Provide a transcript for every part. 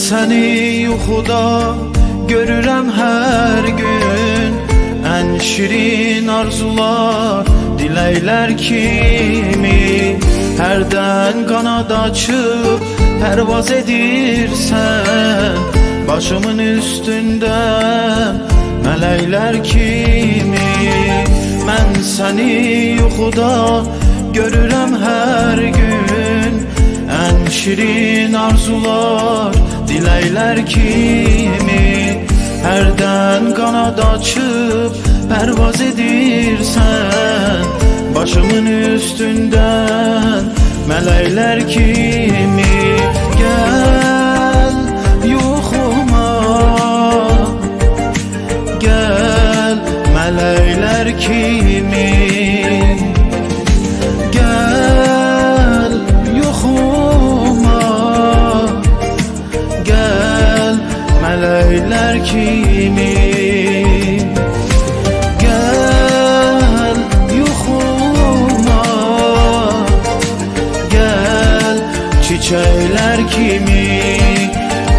səni yuxuda görürəm hər gün. Ən şirin arzular, diləklər kimi hərdən qanad açıb pərvaz edirsən. Başımın üstündə mələklər kimi mən səni yuxuda görürəm hər gün. Ən şirin arzular, diləklər kimi hərdən qanad açıb pərvaz edirsən. Başımın üstündən mələklər kimi gəl yuxuma, gəl mələklər kimi, gəl yuxuma, gəl mələklər kimi, gəl yuxuma, gəl çiçəklər kimi.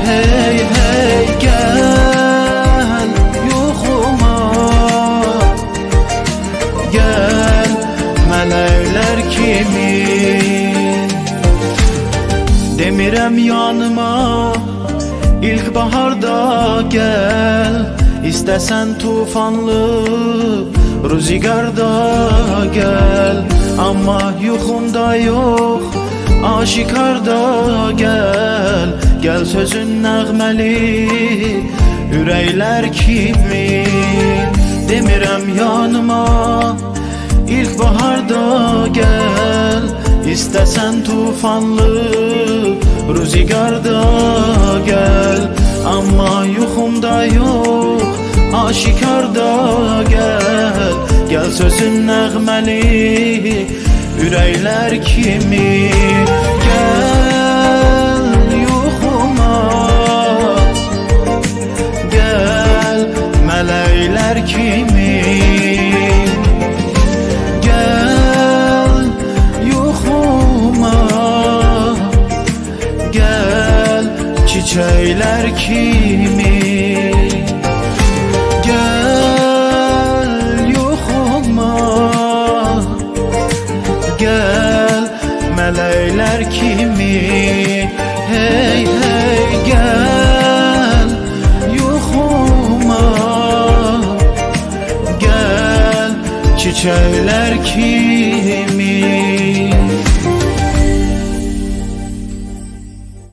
Hey hey gəl yuxuma, gəl mələklər kimi. Demirəm yanıma İlkbaharda gəl, istəsən tufanlı rüzgarda gəl. Amma yuxumda yox, aşikarda gəl. Gəl sözün nəğməli ürəklər kimi. Demirəm yanıma İlkbaharda gəl, istəsən tufanlı rüzgarda gəl. Amma yuxumda yox, aşikarda gəl. Gəl sözün nəğməli ürəklər kimi. Gəl yuxuma, gəl mələklər kimi, gəl yuxuma, gəl çiçəklər kimi, gəl yuxuma, gəl mələklər kimi. Hey hey gəl yuxuma, gəl çiçəklər kimi.